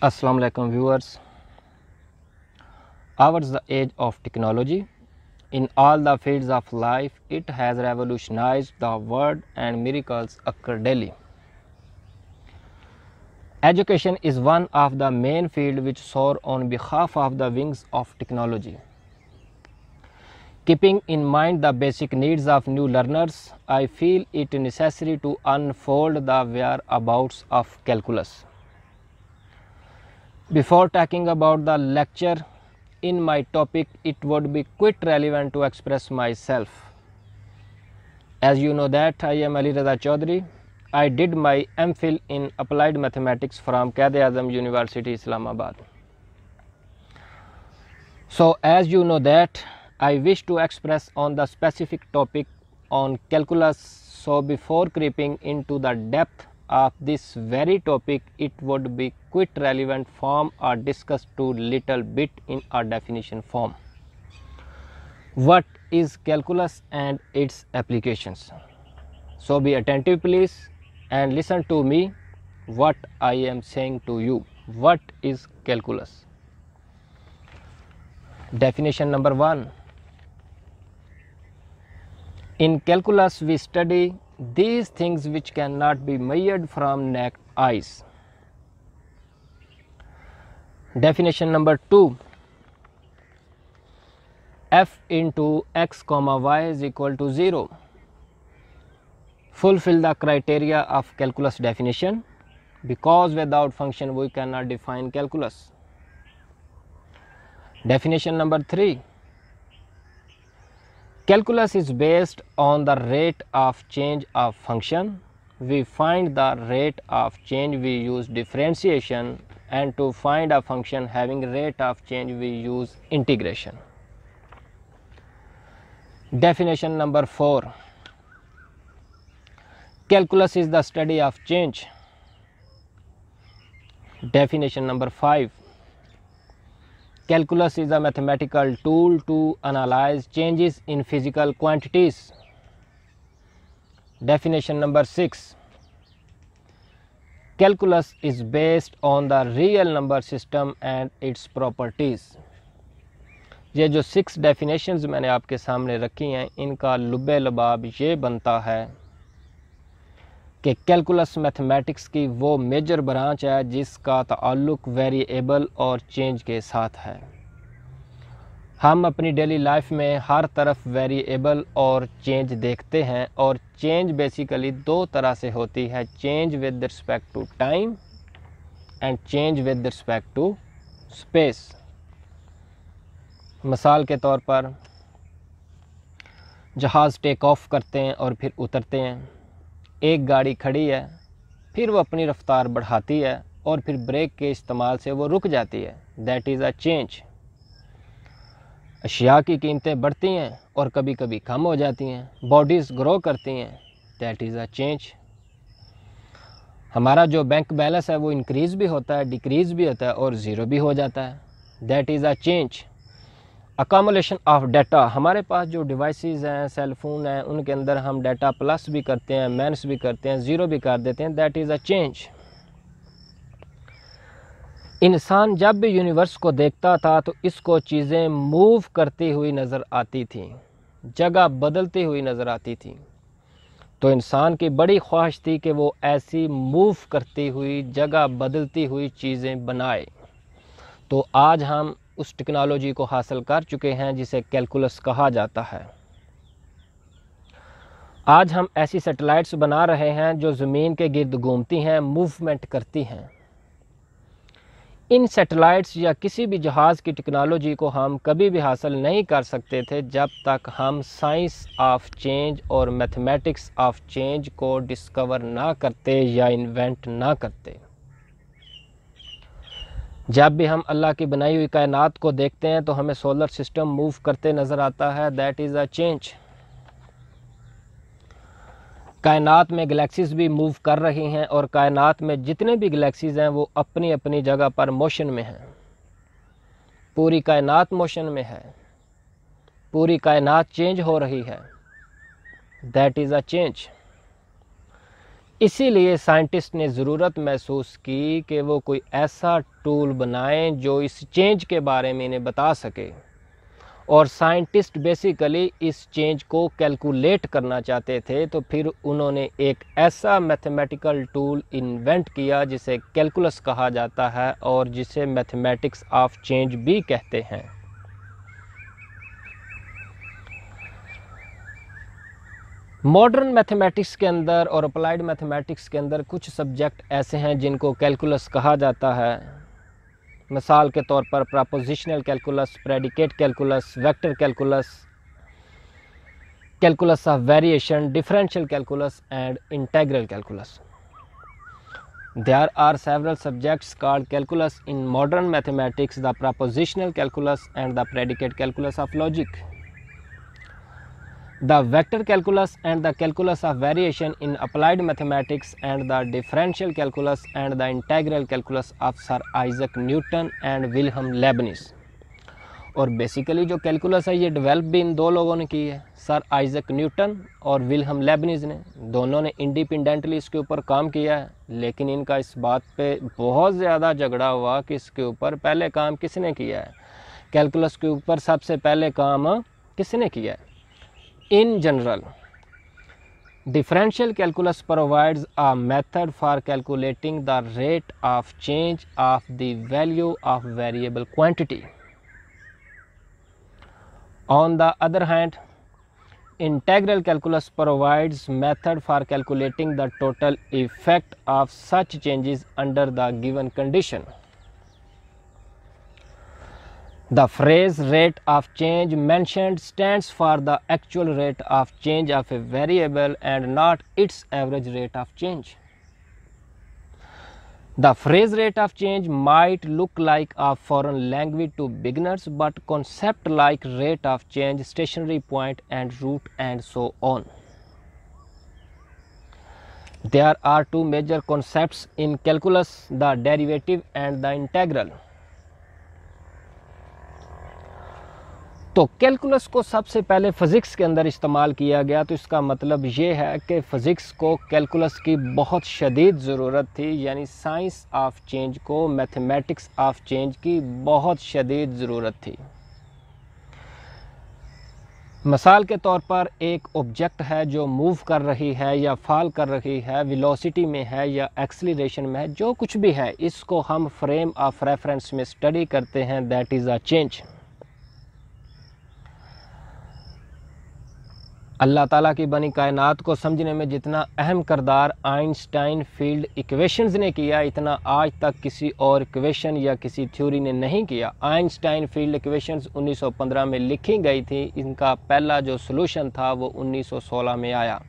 Assalamu alaikum viewers. Ours the age of technology. In all the fields of life, it has revolutionized the world and miracles occur daily. Education is one of the main fields which soar on behalf of the wings of technology. Keeping in mind the basic needs of new learners, I feel it necessary to unfold the whereabouts of calculus. Before talking about the lecture in my topic, it would be quite relevant to express myself. As you know that I am Ali Raza Chaudhary. I did my MPhil in Applied Mathematics from Quaid-e-Azam University, Islamabad. So as you know that I wish to express on the specific topic on calculus. So before creeping into the depth of this very topic, it would be quite relevant form or discussed to little bit in a definition form. What is calculus and its applications? So be attentive please and listen to me what I am saying to you. What is calculus? Definition number 1. In calculus we study these things which cannot be measured from naked eyes. Definition number 2. F into x comma y is equal to 0. Fulfill the criteria of calculus definition, because without function we cannot define calculus. Definition number 3. Calculus is based on the rate of change of function. We find the rate of change, we use differentiation, and to find a function having rate of change we use integration. Definition number 4. Calculus is the study of change. Definition number 5. Calculus is a mathematical tool to analyze changes in physical quantities. Definition number 6. Calculus is based on the real number system and its properties. ये जो 6 definitions मैंने आपके सामने रखी हैं, इनका लुब्बे लबाब ये बनता है कि कैलकुलस मैथमेटिक्स की वो मेजर ब्रांच है जिसका ताल्लुक़ वेरिएबल और चेंज के साथ है। हम अपनी डेली लाइफ में हर तरफ वेरिएबल और चेंज देखते हैं, और चेंज बेसिकली 2 तरह से होती है, change with respect to time and change with respect to space. मिसाल के तौर पर जहाज़ टेक ऑफ करते हैं और फिर उतरते हैं। एक गाड़ी खड़ी है, फिर वो अपनी रफ्तार बढ़ाती है और फिर ब्रेक के इस्तेमाल से वो रुक जाती है। That is a change. अशिया की कीमतें बढ़ती हैं और कभी कभी कम हो जाती हैं। बॉडीज़ ग्रो करती हैं। That is a change. हमारा जो बैंक बैलेंस है वो इंक्रीज़ भी होता है, डिक्रीज़ भी होता है और ज़ीरो भी हो जाता है। That is a change. Accumulation of data, हमारे पास जो डिवाइसेस हैं, सेल फोन हैं, उनके अंदर हम डाटा प्लस भी करते हैं, माइनस भी करते हैं, ज़ीरो भी कर देते हैं। That is a change. इंसान जब भी यूनिवर्स को देखता था तो इसको चीज़ें मूव करती हुई नज़र आती थी, जगह बदलती हुई नज़र आती थी। तो इंसान की बड़ी ख्वाहिश थी कि वो ऐसी मूव करती हुई, जगह बदलती हुई चीज़ें बनाए। तो आज हम उस टेक्नोलॉजी को हासिल कर चुके हैं जिसे कैलकुलस कहा जाता है। आज हम ऐसी सैटेलाइट्स बना रहे हैं जो ज़मीन के गिर्द घूमती हैं, मूवमेंट करती हैं। इन सैटेलाइट्स या किसी भी जहाज़ की टेक्नोलॉजी को हम कभी भी हासिल नहीं कर सकते थे जब तक हम साइंस ऑफ चेंज और मैथमेटिक्स ऑफ चेंज को डिस्कवर ना करते या इन्वेंट ना करते। जब भी हम अल्लाह की बनाई हुई कायनात को देखते हैं तो हमें सोलर सिस्टम मूव करते नज़र आता है। That is a change. कायनात में गैलेक्सीज़ भी मूव कर रही हैं और कायनात में जितने भी गैलेक्सीज़ हैं वो अपनी अपनी जगह पर मोशन में हैं। पूरी कायनात मोशन में है, पूरी कायनात चेंज हो रही है। That is a change. इसीलिए साइंटिस्ट ने ज़रूरत महसूस की कि वो कोई ऐसा टूल बनाएं जो इस चेंज के बारे में इन्हें बता सके, और साइंटिस्ट बेसिकली इस चेंज को कैलकुलेट करना चाहते थे। तो फिर उन्होंने एक ऐसा मैथमेटिकल टूल इन्वेंट किया जिसे कैलकुलस कहा जाता है और जिसे मैथमेटिक्स ऑफ चेंज भी कहते हैं। मॉडर्न मैथमेटिक्स के अंदर और अप्लाइड मैथमेटिक्स के अंदर कुछ सब्जेक्ट ऐसे हैं जिनको कैलकुलस कहा जाता है। मिसाल के तौर पर prepositional calculus, predicate calculus, vector calculus, calculus of variation, differential calculus and integral calculus. There are several subjects called calculus in modern mathematics: the propositional calculus and the predicate calculus of logic, the vector calculus and the calculus of variation in applied mathematics, and the differential calculus and the integral calculus of Sir Isaac Newton and Wilhelm Leibniz। और basically जो calculus है ये develop भी इन दो लोगों ने की है, सर आइजक न्यूटन और विल्हम लेबनिज ने। दोनों ने इंडिपेंडेंटली इसके ऊपर काम किया है, लेकिन इनका इस बात पे बहुत ज़्यादा झगड़ा हुआ कि इसके ऊपर पहले काम किसने किया है, कैलकुलस के ऊपर सबसे पहले काम किसने किया है। In general, differential calculus provides a method for calculating the rate of change of the value of variable quantity. On the other hand, integral calculus provides method for calculating the total effect of such changes under the given condition. The phrase rate of change mentioned stands for the actual rate of change of a variable and not its average rate of change. The phrase rate of change might look like a foreign language to beginners, but concepts like rate of change, stationary point and root and so on. There are two major concepts in calculus: the derivative and the integral. तो calculus को सबसे पहले physics के अंदर इस्तेमाल किया गया, तो इसका मतलब ये है कि फ़िज़िक्स को कैलकुलस की बहुत शदीद ज़रूरत थी, यानी साइंस ऑफ चेंज को मैथमेटिक्स ऑफ चेंज की बहुत शदीद ज़रूरत थी। मिसाल के तौर पर एक ऑब्जेक्ट है जो मूव कर रही है या फॉल कर रही है, वेलोसिटी में है या एक्सीलरेशन में है, जो कुछ भी है, इसको हम फ्रेम ऑफ रेफरेंस में स्टडी करते हैं, दैट इज़ अ चेंज। अल्लाह ताला की बनी कायनात को समझने में जितना अहम किरदार आइंस्टाइन फील्ड इक्वेशंस ने किया, इतना आज तक किसी और इक्वेशन या किसी थ्योरी ने नहीं किया। आइंस्टाइन फील्ड इक्वेशंस 1915 में लिखी गई थी, इनका पहला जो सॉल्यूशन था वो 1916 में आया।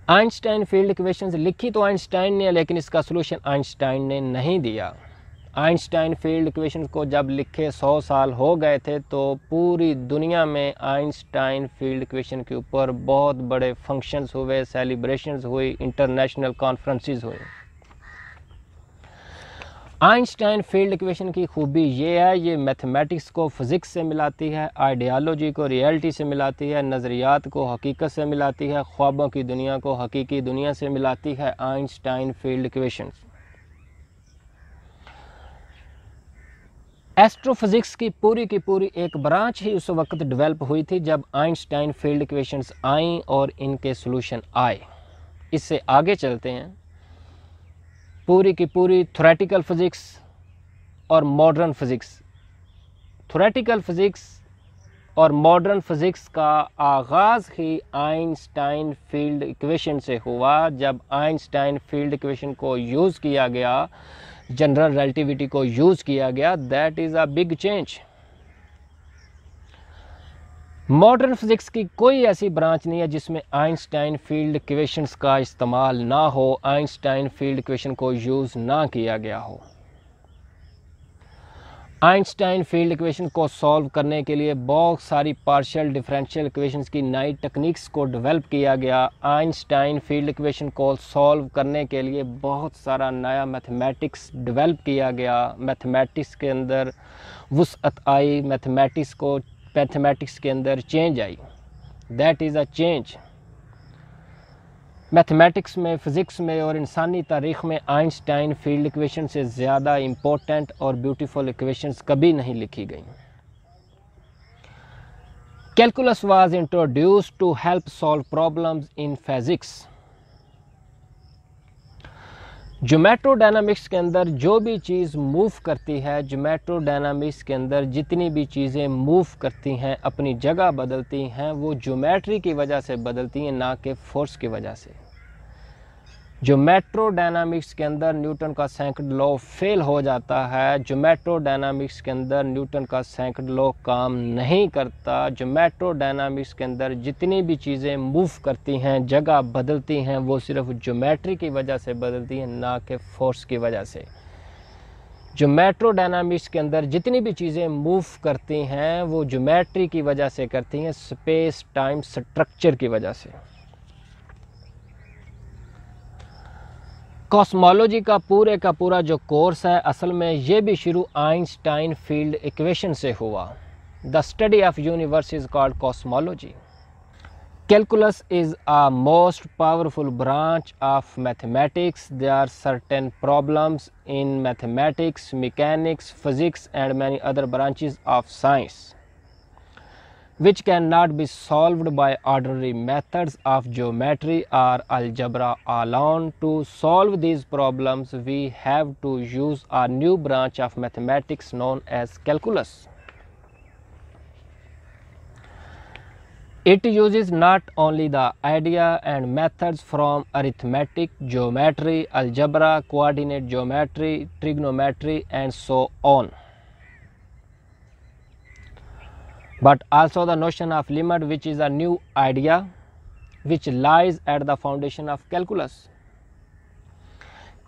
आइंस्टाइन फील्ड इक्वेशंस लिखी तो आइंस्टाइन ने, लेकिन इसका सॉल्यूशन आइंस्टाइन ने नहीं दिया। आइंस्टाइन फील्ड इक्वेशंस को जब लिखे 100 साल हो गए थे, तो पूरी दुनिया में आइंस्टाइन फील्ड इक्वेशन के ऊपर बहुत बड़े फंक्शंस हुए, सेलिब्रेशंस हुई, इंटरनेशनल कॉन्फ्रेंसेस हुए। आइंस्टाइन फील्ड इक्वेशन की खूबी ये है, ये मैथमेटिक्स को फिज़िक्स से मिलाती है, आइडियालॉजी को रियलिटी से मिलाती है, नज़रियात को हकीकत से मिलाती है, ख्वाबों की दुनिया को हकीकी दुनिया से मिलाती है। आइंस्टाइन फील्ड इक्वेशंस एस्ट्रोफिज़िक्स की पूरी एक ब्रांच ही उस वक्त डेवलप हुई थी जब आइंस्टाइन फील्ड इक्वेशंस आईं और इनके सॉल्यूशन आए। इससे आगे चलते हैं, पूरी की पूरी थ्योरेटिकल फ़िज़िक्स और मॉडर्न फ़िज़िक्स। थ्योरेटिकल फ़िज़िक्स और मॉडर्न फ़िज़िक्स का आगाज़ ही आइंस्टाइन फील्ड इक्वेशन से हुआ। जब आइंस्टाइन फील्ड इक्वेशन को यूज़ किया गया, जनरल रिलेटिविटी को यूज़ किया गया, that is a big change. Modern physics की कोई ऐसी ब्रांच नहीं है जिसमें आइंस्टाइन फील्ड इक्वेशंस का इस्तेमाल ना हो, आइंस्टाइन फील्ड इक्वेशन को यूज़ ना किया गया हो। आइंस्टाइन फील्ड इक्वेशन को सॉल्व करने के लिए बहुत सारी पार्शियल डिफरेंशियल इक्वेशंस की नई टेक्निक्स को डेवलप किया गया। आइंस्टाइन फील्ड इक्वेशन को सॉल्व करने के लिए बहुत सारा नया मैथमेटिक्स डेवलप किया गया। मैथमेटिक्स के अंदर वुसअत आई, मैथमेटिक्स के अंदर change I, that is a change. Mathematics में, फ़िज़िक्स में और इंसानी तारीख़ में आइंस्टाइन फील्ड इक्वेशन से ज़्यादा इम्पोर्टेंट और ब्यूटीफुल इक्वेशंस कभी नहीं लिखी गई। Calculus was introduced to help solve problems in physics. Geometrodynamics के अंदर जो भी चीज़ मूव करती है, ज्योमेट्रोडायनामिक्स के अंदर जितनी भी चीज़ें मूव करती हैं, अपनी जगह बदलती हैं, वो ज्योमेट्री की वजह से बदलती हैं, ना कि फोर्स की वजह से। ज्योमेट्रोडायनामिक्स के अंदर न्यूटन का सेकंड लॉ फेल हो जाता है। ज्योमेट्रोडायनामिक्स के अंदर न्यूटन का सेकंड लॉ काम नहीं करता। ज्योमेट्रोडायनामिक्स के अंदर जितनी भी चीज़ें मूव करती हैं, जगह बदलती हैं, वो सिर्फ ज्योमेट्री की वजह से बदलती हैं, ना कि फोर्स की वजह से। ज्योमेट्रोडायनामिक्स के अंदर जितनी भी चीज़ें मूव करती हैं, वो ज्योमेट्री की वजह से करती हैं, स्पेस टाइम स्ट्रक्चर की वजह से। कॉस्मोलॉजी का पूरा जो कोर्स है, असल में ये भी शुरू आइंस्टाइन फील्ड इक्वेशन से हुआ। The study of universe is called cosmology. Calculus is a most powerful branch of mathematics. There are certain problems in mathematics, mechanics, physics and many other branches of science which cannot be solved by ordinary methods of geometry or algebra alone. To solve these problems, we have to use a new branch of mathematics known as calculus. It uses not only the idea and methods from arithmetic, geometry, algebra, coordinate geometry, trigonometry, and so on, but also the notion of limit, which is a new idea which lies at the foundation of calculus.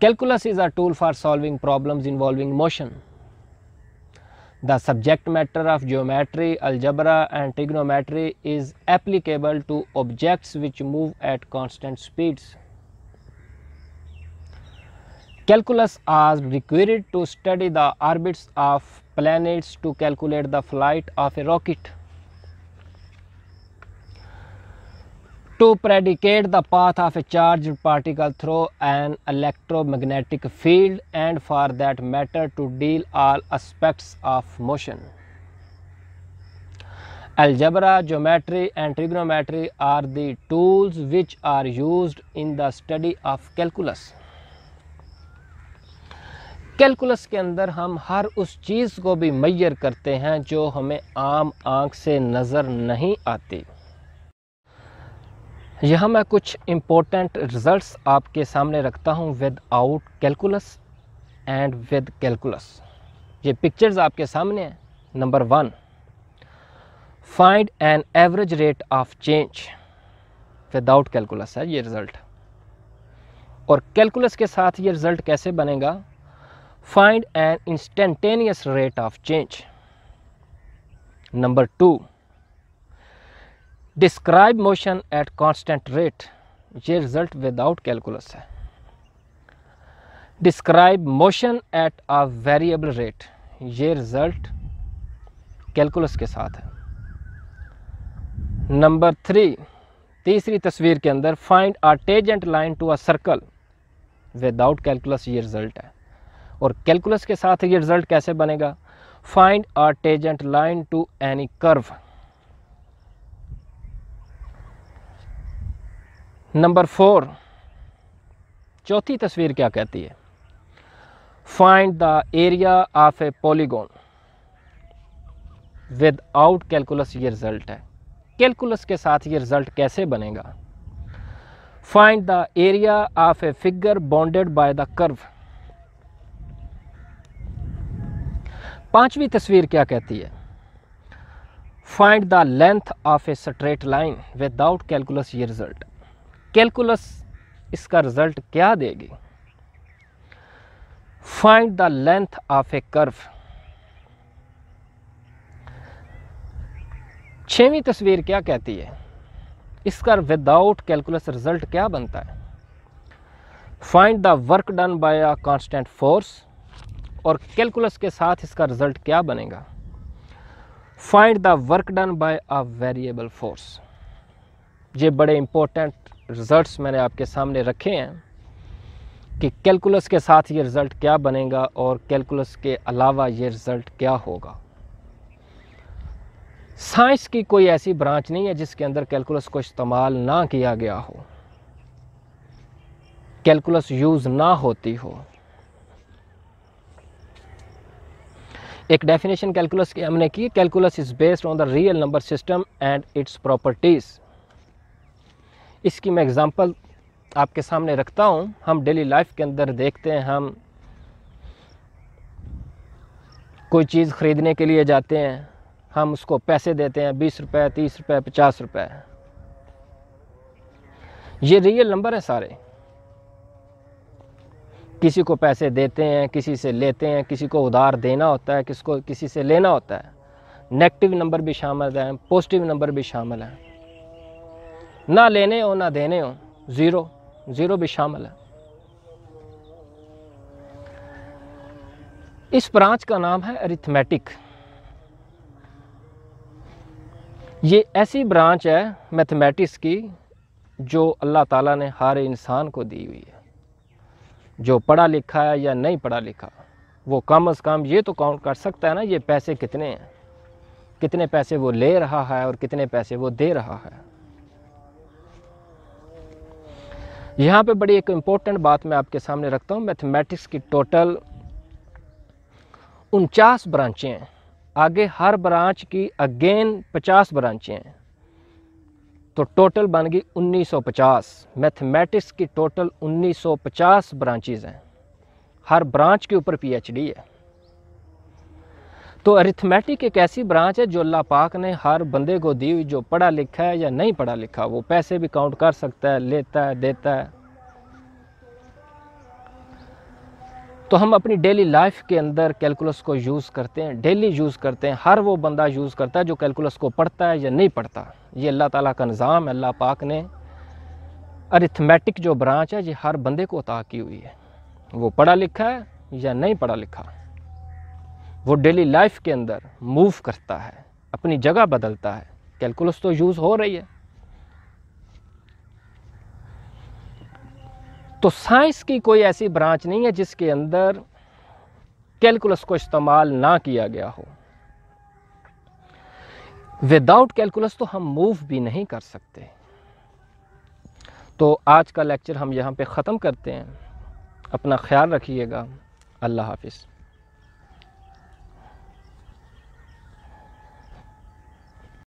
Calculus is a tool for solving problems involving motion. The subject matter of geometry, algebra and trigonometry is applicable to objects which move at constant speeds. Calculus was required to study the orbits of planets to calculate the flight of a rocket, to predicate the path of a charged particle through an electromagnetic field, and for that matter to deal all aspects of motion. Algebra, geometry and trigonometry are the tools which are used in the study of calculus. Calculus के अंदर हम हर उस चीज़ को भी major करते हैं जो हमें आम आँख से नज़र नहीं आती। यहाँ मैं कुछ इम्पोर्टेंट रिज़ल्ट्स आपके सामने रखता हूँ with out calculus and with calculus. ये पिक्चर्स आपके सामने हैं। Number 1, find an average rate of change. Without calculus है ये रिज़ल्ट, और कैलकुलस के साथ ये रिज़ल्ट कैसे बनेगा? Find an instantaneous rate of change. Number 2, describe motion at constant rate. ये रिजल्ट विदाउट कैलकुलस है। Describe motion at a variable rate. ये रिजल्ट कैलकुलस के साथ है। नंबर 3, तीसरी तस्वीर के अंदर find a tangent line to a circle. Without calculus ये रिजल्ट है, और कैलकुलस के साथ ये रिजल्ट कैसे बनेगा? Find a tangent line to any curve. Number 4, चौथी तस्वीर क्या कहती है? Find the area of a polygon. Without calculus ये रिजल्ट है। कैलकुलस के साथ ये रिजल्ट कैसे बनेगा? Find the area of a figure bounded by the curve. पांचवी तस्वीर क्या कहती है? Find the length of a straight line. Without calculus ये रिजल्ट। कैलकुलस इसका रिजल्ट क्या देगी? Find the length of A curve. छठवीं तस्वीर क्या कहती है? इसका विदाउट कैलकुलस रिजल्ट क्या बनता है? Find the work done by a constant force, और कैलकुलस के साथ इसका रिजल्ट क्या बनेगा? Find the work done by a variable force. ये बड़े इम्पोर्टेंट रिज़ल्ट्स मैंने आपके सामने रखे हैं कि कैलकुलस के साथ ये रिज़ल्ट क्या बनेगा और कैलकुलस के अलावा ये रिज़ल्ट क्या होगा। साइंस की कोई ऐसी ब्रांच नहीं है जिसके अंदर कैलकुलस को इस्तेमाल ना किया गया हो, कैलकुलस यूज़ ना होती हो। एक डेफिनेशन कैलकुलस की हमने की, calculus is based on the real number system and it's properties. इसकी मैं एग्ज़ाम्पल आपके सामने रखता हूँ। हम डेली लाइफ के अंदर देखते हैं, हम कोई चीज़ ख़रीदने के लिए जाते हैं, हम उसको पैसे देते हैं 20 रुपये, 30 रुपये, 50 रुपये। ये रियल नंबर है सारे। किसी को पैसे देते हैं, किसी से लेते हैं, किसी को उधार देना होता है, किसी से लेना होता है। नेगेटिव नंबर भी शामिल हैं, पॉजिटिव नंबर भी शामिल हैं। ना लेने हो ना देने हो, ज़ीरो भी शामिल है। इस ब्रांच का नाम है अरिथमेटिक। ये ऐसी ब्रांच है मैथमेटिक्स की जो अल्लाह ताला ने हर इंसान को दी हुई है। जो पढ़ा लिखा है या नहीं पढ़ा लिखा, वो कम से कम ये तो काउंट कर सकता है ना, ये पैसे कितने हैं, कितने पैसे वो ले रहा है और कितने पैसे वो दे रहा है। यहाँ पे बड़ी एक इम्पोर्टेंट बात मैं आपके सामने रखता हूँ। मैथमेटिक्स की टोटल 49 ब्रांचें हैं। आगे हर ब्रांच की अगेन 50 ब्रांचें हैं, तो टोटल बन गई 1950। मैथमेटिक्स की टोटल 1950 ब्रांचेज हैं। हर ब्रांच के ऊपर पीएचडी है। तो अरिथमेटिक एक ऐसी ब्रांच है जो अल्लाह पाक ने हर बंदे को दी हुई, जो पढ़ा लिखा है या नहीं पढ़ा लिखा, वो पैसे भी काउंट कर सकता है, लेता है, देता है। तो हम अपनी डेली लाइफ के अंदर कैलकुलस को यूज़ करते हैं, डेली यूज़ करते हैं। हर वो बंदा यूज़ करता है जो कैलकुलस को पढ़ता है या नहीं पढ़ता। ये अल्लाह ताला का निज़ाम है। अल्लाह पाक ने अरिथमेटिक जो ब्रांच है ये हर बंदे को अता की हुई है। वो पढ़ा लिखा है या नहीं पढ़ा लिखा, वो डेली लाइफ के अंदर मूव करता है, अपनी जगह बदलता है। कैलकुलस तो यूज़ हो रही है। तो साइंस की कोई ऐसी ब्रांच नहीं है जिसके अंदर कैलकुलस को इस्तेमाल ना किया गया हो। विदाउट कैलकुलस तो हम मूव भी नहीं कर सकते। तो आज का लेक्चर हम यहाँ पे ख़त्म करते हैं। अपना ख्याल रखिएगा। अल्लाह हाफिज़।